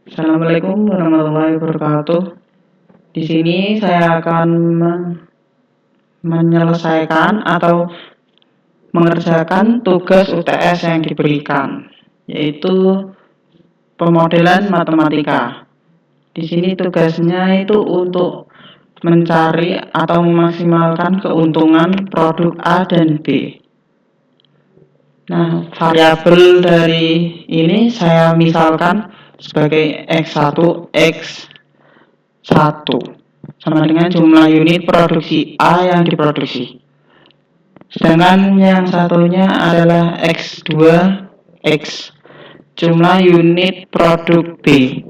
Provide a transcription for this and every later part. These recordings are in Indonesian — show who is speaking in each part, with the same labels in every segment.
Speaker 1: Assalamualaikum warahmatullahi wabarakatuh. Di sini saya akan menyelesaikan atau mengerjakan tugas UTS yang diberikan, yaitu pemodelan matematika. Di sini tugasnya itu untuk mencari atau memaksimalkan keuntungan produk A dan B. Nah, variabel dari ini saya misalkan sebagai X1, X1 sama dengan jumlah unit produksi A yang diproduksi. Sedangkan yang satunya adalah X2, X jumlah unit produk B.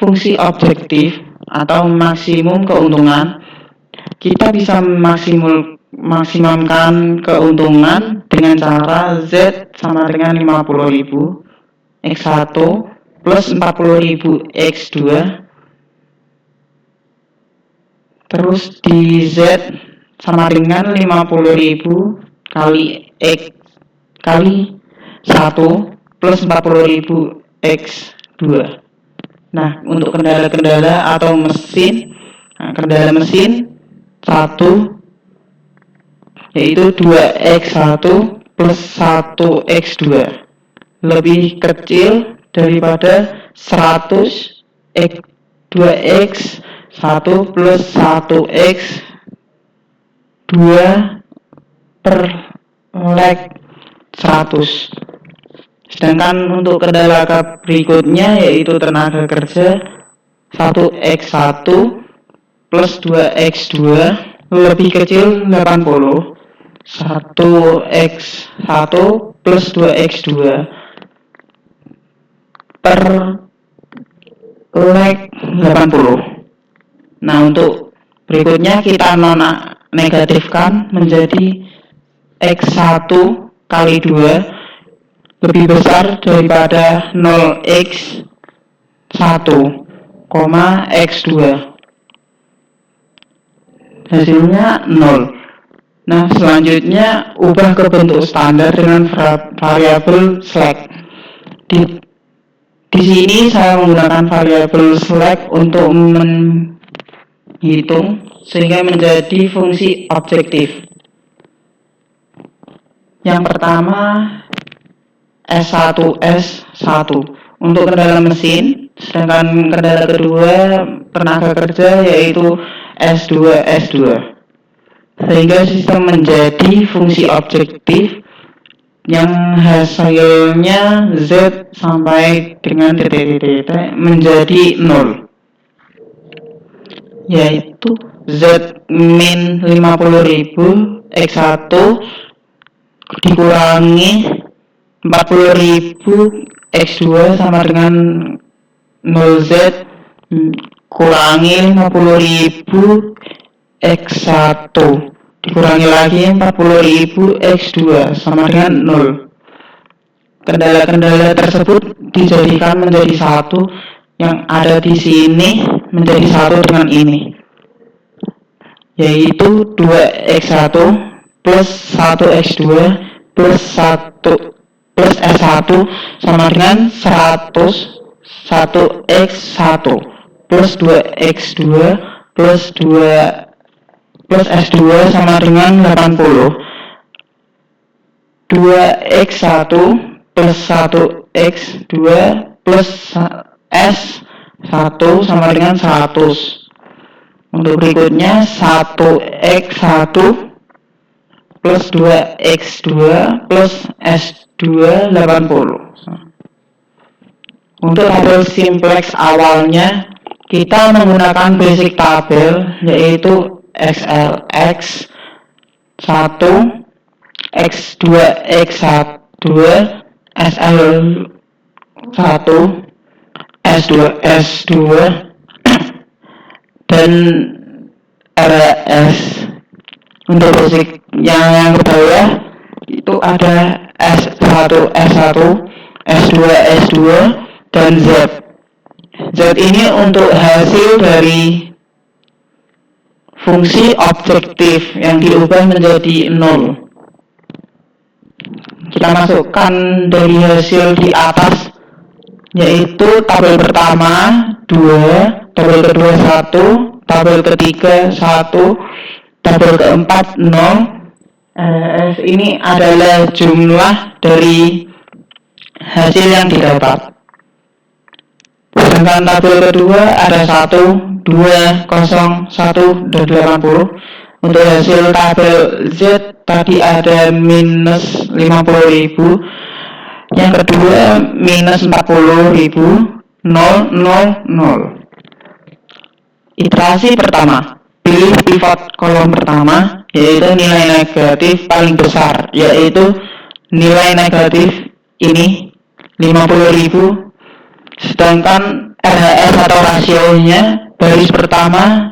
Speaker 1: Fungsi objektif atau maksimum keuntungan, kita bisa maksimumkan keuntungan dengan cara Z sama dengan 50.000 X1 plus 40.000 X2 terus di Z sama dengan 50.000 kali X kali 1 plus 40.000 X2. Nah, untuk kendala-kendala atau mesin, kendala mesin 1 yaitu 2X1 plus 1X2 lebih kecil daripada 100 2X1 plus 1X2 per leg 100. Sedangkan untuk kendala berikutnya yaitu tenaga kerja 1X1 plus 2X2 lebih kecil 80. 1X1 plus 2X2 per leg 80. Nah, untuk berikutnya kita negatifkan menjadi X1 kali 2 lebih besar daripada 0x1, x2. Hasilnya 0. Nah, selanjutnya ubah ke bentuk standar dengan variabel slack. Di sini saya menggunakan variabel slack untuk menghitung sehingga menjadi fungsi objektif. Yang pertama S1 untuk kendala mesin, sedangkan kendala kedua tenaga kerja yaitu S2 sehingga sistem menjadi fungsi objektif yang hasilnya Z sampai dengan titik menjadi 0, yaitu Z min 50.000 X1 dikurangi 40.000 X2 sama dengan 0Z kurangi 50.000 X1 dikurangi lagi 40.000 X2 sama dengan 0. Kendala-kendala tersebut dijadikan menjadi satu, yang ada di sini menjadi satu dengan ini, yaitu 2X1 plus 1X2 plus 1 plus S1 sama dengan 100 1X1 plus 2X2 plus 2 plus S2 sama dengan 80. 2X1 plus 1X2 plus S1 sama dengan 100. Untuk berikutnya 1X1 plus 2X2 plus S2 80. Untuk tabel simplex awalnya kita menggunakan basic tabel yaitu XLX 1 X2 X1 SL1 S2 S2 dan RS. Untuk basic yang ke bawah itu ada S1 S1 S2 S2 dan Z. Z ini untuk hasil dari fungsi objektif yang diubah menjadi 0. Kita masukkan dari hasil di atas yaitu tabel pertama 2, tabel kedua 1, tabel ketiga 1, tabel keempat 0. Ini adalah jumlah dari hasil yang didapat. Sedangkan tabel kedua ada 1, 2, 0, 1, dan 80. Untuk hasil tabel Z tadi ada minus 50.000, yang kedua minus 40.000, 0, 0, 0. Iterasi pertama, pilih pivot kolom pertama, yaitu nilai negatif paling besar, yaitu nilai negatif ini 50.000. Sedangkan RHS atau rasionya baris pertama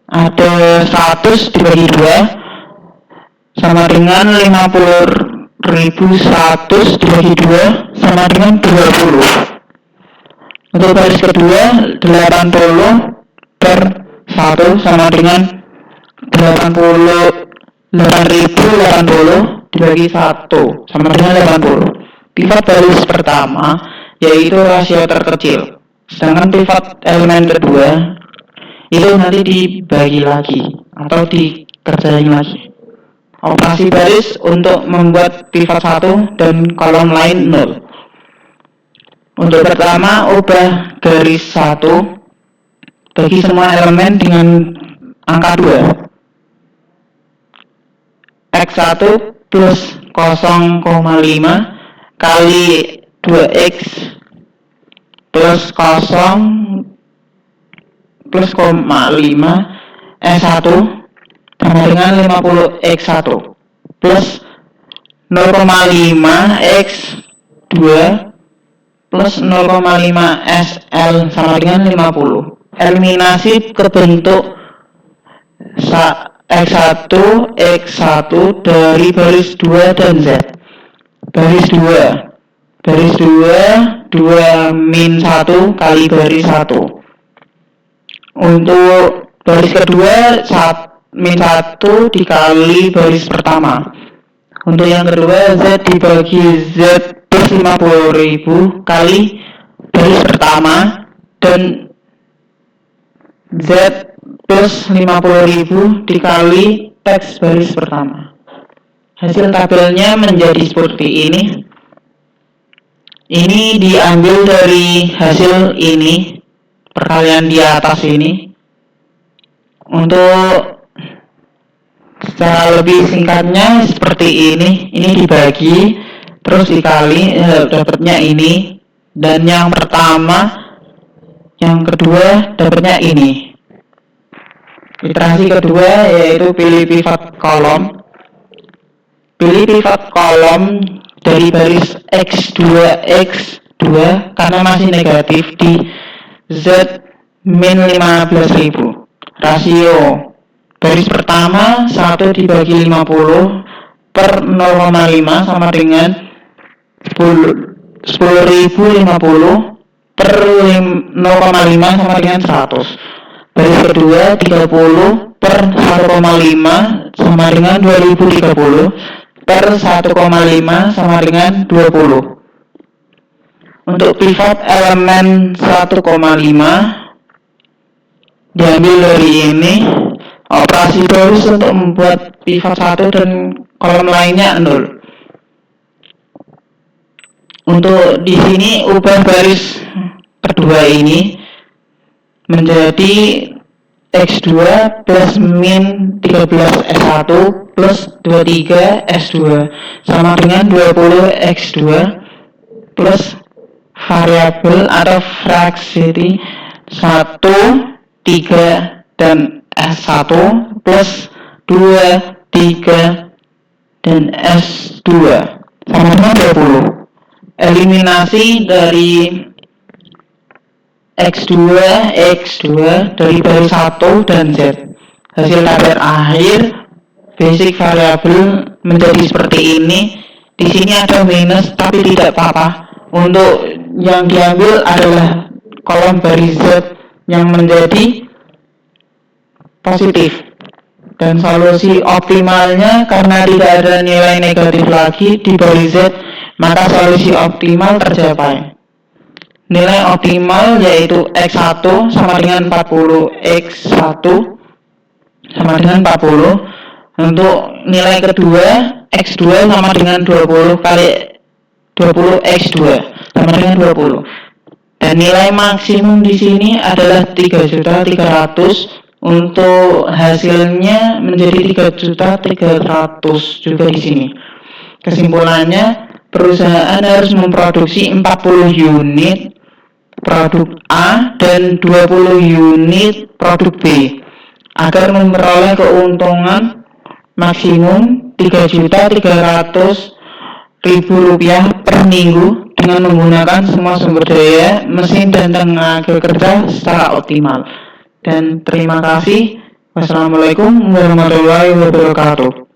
Speaker 1: ada 100 dibagi 2 sama dengan 50.100 dibagi 2 sama dengan 20. Untuk baris kedua 80 per 1 sama dengan 8.080 dibagi 1 sama dengan 80. Pivot baris pertama yaitu rasio terkecil. Sedangkan pivot elemen kedua itu nanti dibagi lagi atau dikerjain lagi. Operasi baris untuk membuat pivot 1 dan kolom lain 0. Untuk pertama, ubah garis 1 bagi semua elemen dengan angka 2. X1 plus 0,5 kali 2X plus 0 plus 0,5 S1 sama dengan 50X1 plus 0,5 X2 plus 0,5 SL sama dengan 50. Eliminasi ke bentuk X1, X1 dari baris 2 dan Z. Baris 2 2 min 1 kali baris 1. Untuk baris kedua min 1 dikali baris pertama. Untuk yang kedua Z dibagi Z plus 50.000 kali baris pertama dan Z plus 50.000 dikali X baris pertama. Hasil tabelnya menjadi seperti ini. Ini diambil dari hasil ini, perkalian di atas ini. Untuk secara lebih singkatnya seperti ini dibagi, terus dikali, dapatnya ini. Dan yang pertama, yang kedua dapatnya ini. Iterasi kedua yaitu pilih pivot kolom. Pilih pivot kolom dari baris X2 karena masih negatif di Z min 15.000. Rasio baris pertama 1 dibagi 50 per 0,5 sama dengan 10.050 per 0,5 sama dengan 100. Baris kedua 30 per 1,5 sama dengan 2030 per 1,5 sama dengan 20. Untuk pivot elemen 1,5 diambil dari ini. Operasi baris untuk membuat pivot 1 dan kolom lainnya 0. Untuk di sini ubah baris kedua ini menjadi X2 plus min 13 S1 plus 23 S2 sama dengan 20 X2 plus variabel atau fraksi 1, 3, dan S1 plus 2, 3, dan S2 sama dengan 20. Eliminasi dari X2 dari baris 1 dan Z. Hasil tabel akhir basic variable menjadi seperti ini. Di sini ada minus tapi tidak apa-apa. Untuk yang diambil adalah kolom baris Z yang menjadi positif. Dan solusi optimalnya karena tidak ada nilai negatif lagi di baris Z, maka solusi optimal tercapai. nilai optimal yaitu X1 sama dengan 40 X1 sama dengan 40. Untuk nilai kedua X2 sama dengan 20 kali 20 X2 sama dengan 20. Dan nilai maksimum di sini adalah 3.300.000. Untuk hasilnya menjadi 3.300.000 juga di sini. Kesimpulannya, perusahaan harus memproduksi 40 unit produk A dan 20 unit produk B agar memperoleh keuntungan maksimum Rp3.300.000 per minggu dengan menggunakan semua sumber daya, mesin, dan tenaga kerja secara optimal. Dan terima kasih. Wassalamualaikum warahmatullahi wabarakatuh.